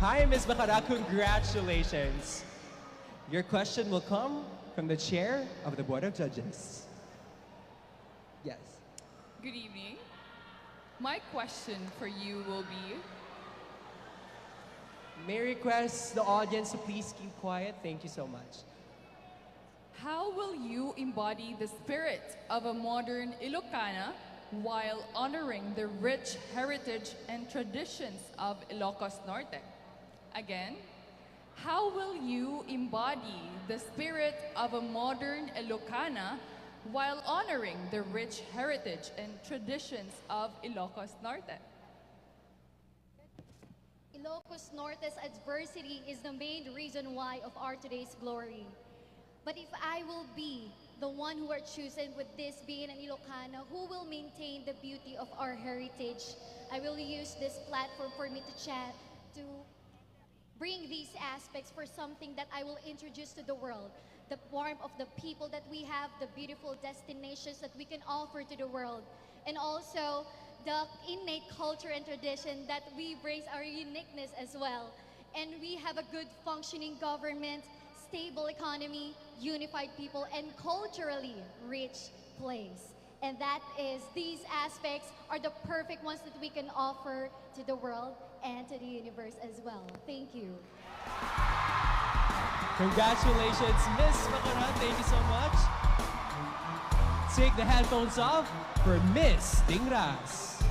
Hi, Ms. Bacara. Congratulations. Your question will come from the chair of the Board of Judges. Yes. Good evening. My question for you will be, May I request the audience to please keep quiet. Thank you so much. how will you embody the spirit of a modern Ilocana while honoring the rich heritage and traditions of Ilocos Norte? Again, how will you embody the spirit of a modern Ilocana while honoring the rich heritage and traditions of Ilocos Norte? Ilocos Norte's adversity is the main reason why of our today's glory. But if I will be the one who are chosen with this being an Ilocana who will maintain the beauty of our heritage, I will use this platform for me to chat, to bring these aspects for something that I will introduce to the world. The warmth of the people that we have, the beautiful destinations that we can offer to the world, and also the innate culture and tradition that we bring our uniqueness as well. And we have a good functioning government, stable economy, unified people, and culturally rich place. And that is, these aspects are the perfect ones that we can offer to the world and to the universe as well. Thank you. Congratulations, Ms. Bacara. Thank you so much. Take the headphones off for Miss Tingras.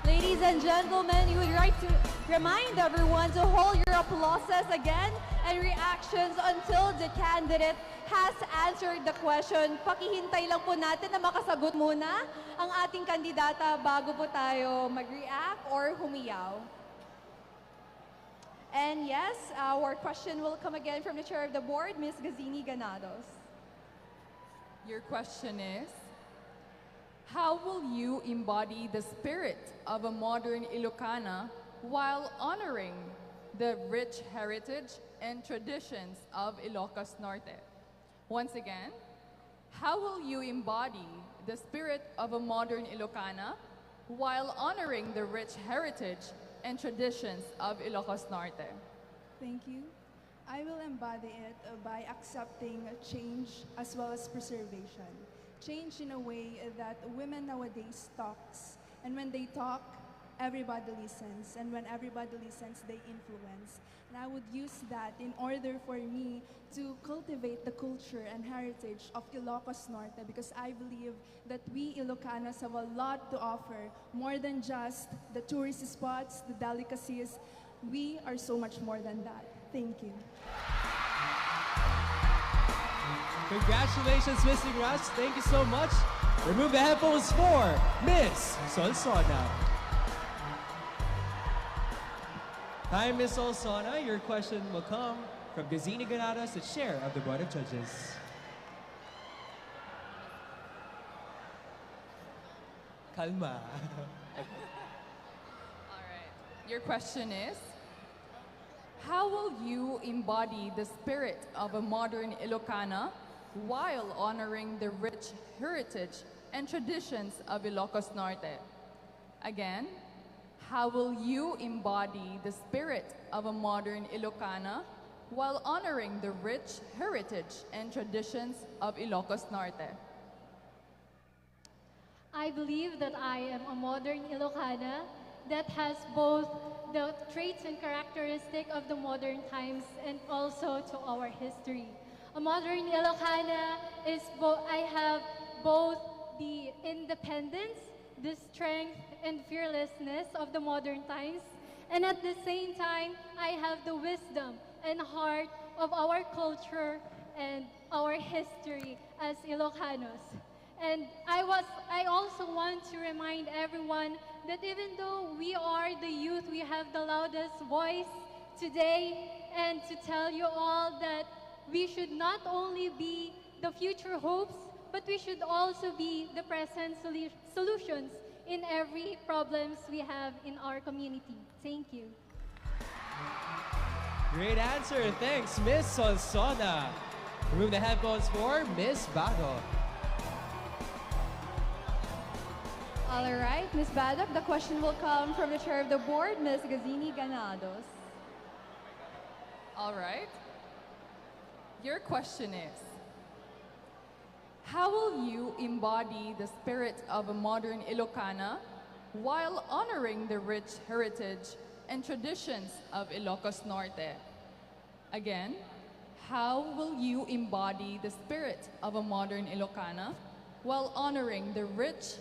Ladies and gentlemen, we would like to remind everyone to hold your applauses again and reactions until the candidate has answered the question. Pakihintay lang po natin na makasagot muna ang ating kandidata bago po tayo mag-react or humiyaw. And yes, our question will come again from the chair of the board, Ms. Gazini Ganados. Your question is, how will you embody the spirit of a modern Ilocana while honoring the rich heritage and traditions of Ilocos Norte? Once again, how will you embody the spirit of a modern Ilocana while honoring the rich heritage and traditions of Ilocos Norte? Thank you. I will embody it by accepting change as well as preservation. Change in a way that women nowadays talks, and when they talk, everybody listens, and when everybody listens, they influence. And I would use that in order for me to cultivate the culture and heritage of Ilocos Norte, because I believe that we Ilocanos have a lot to offer, more than just the tourist spots, the delicacies. We are so much more than that. Thank you. Congratulations, Miss Tingras. Thank you so much. Remove the headphones for Miss Solsona. Hi, Miss Solsona. Your question will come from Gazini Ganados, the chair of the Board of Judges. Kalma. All right. Your question is, how will you embody the spirit of a modern Ilocana while honoring the rich heritage and traditions of Ilocos Norte? Again, how will you embody the spirit of a modern Ilocana while honoring the rich heritage and traditions of Ilocos Norte? I believe that I am a modern Ilocana that has both the traits and characteristic of the modern times and also to our history. A modern Ilocana is I have both the independence, the strength and fearlessness of the modern times, and at the same time, I have the wisdom and heart of our culture and our history as Ilocanos. And I also want to remind everyone that even though we are the youth, we have the loudest voice today, and to tell you all that we should not only be the future hopes, but we should also be the present solutions in every problems we have in our community. Thank you. Great answer. Thanks, Miss Solsona. Remove the headphones for Miss Bago. All right, Ms. Badok, the question will come from the chair of the board, Ms. Gazini Ganados. All right. Your question is, how will you embody the spirit of a modern Ilocana while honoring the rich heritage and traditions of Ilocos Norte? Again, how will you embody the spirit of a modern Ilocana while honoring the rich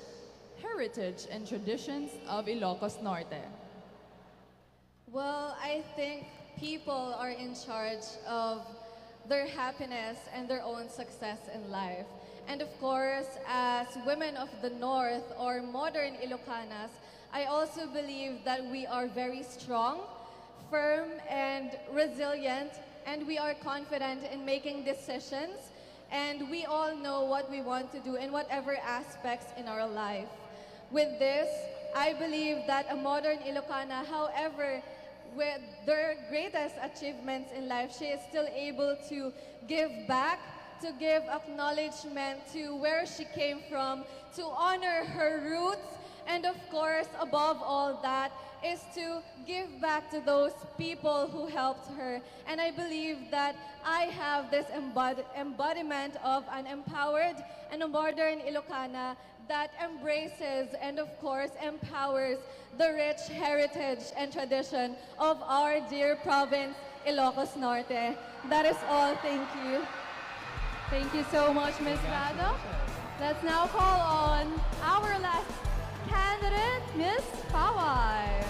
heritage and traditions of Ilocos Norte? Well, I think people are in charge of their happiness and their own success in life. And of course, as women of the North or modern Ilocanas, I also believe that we are very strong, firm, and resilient, and we are confident in making decisions, and we all know what we want to do in whatever aspects in our life. With this, I believe that a modern Ilocana, however, with their greatest achievements in life, she is still able to give back, to give acknowledgement to where she came from, to honor her roots, and of course, above all that, is to give back to those people who helped her. And I believe that I have this embodiment of an empowered and a modern Ilocana that embraces and of course empowers the rich heritage and tradition of our dear province, Ilocos Norte. That is all. Thank you. Thank you so much, Ms. Rado. Let's now call on our last candidate, Ms. Pawai.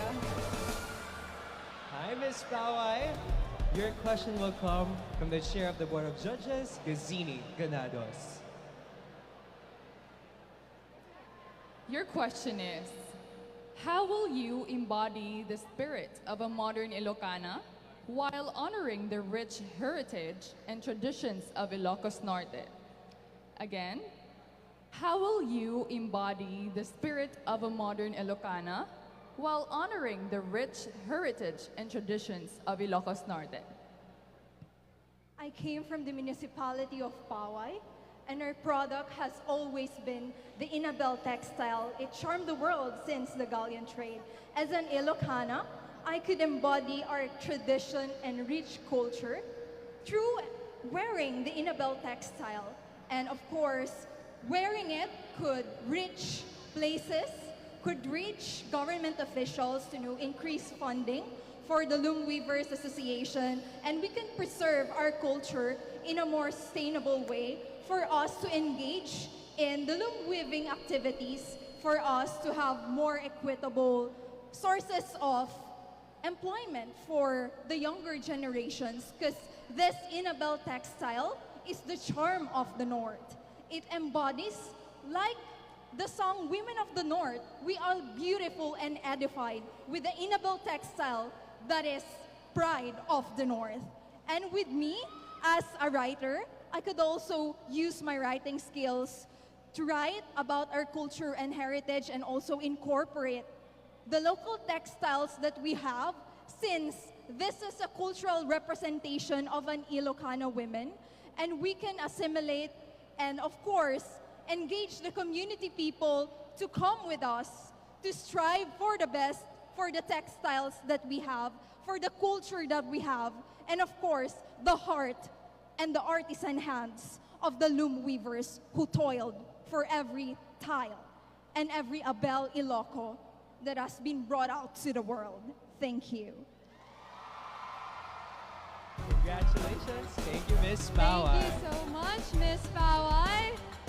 Hi, Ms. Pawai. Your question will come from the Chair of the Board of Judges, Gazini Ganados. Your question is, how will you embody the spirit of a modern Ilocana while honoring the rich heritage and traditions of Ilocos Norte? Again, how will you embody the spirit of a modern Ilocana while honoring the rich heritage and traditions of Ilocos Norte? I came from the municipality of Pawai, and our product has always been the Inabel textile. It charmed the world since the galleon trade. As an Ilocana, I could embody our tradition and rich culture through wearing the Inabel textile. And of course, wearing it could reach places, could reach government officials to increase funding for the Loom Weavers Association, and we can preserve our culture in a more sustainable way for us to engage in the loom weaving activities, for us to have more equitable sources of employment for the younger generations, because this Inabel textile is the charm of the North. It embodies, like the song Women of the North, we are beautiful and edified with the Inabel textile that is pride of the North. And with me, as a writer, I could also use my writing skills to write about our culture and heritage and also incorporate the local textiles that we have, since this is a cultural representation of an Ilocana women, and we can assimilate and of course engage the community people to come with us to strive for the best for the textiles that we have, for the culture that we have, and of course the heart and the artisan hands of the loom weavers who toiled for every tile and every Abel Iloco that has been brought out to the world. Thank you. Congratulations. Thank you, Ms. Pawai. Thank you so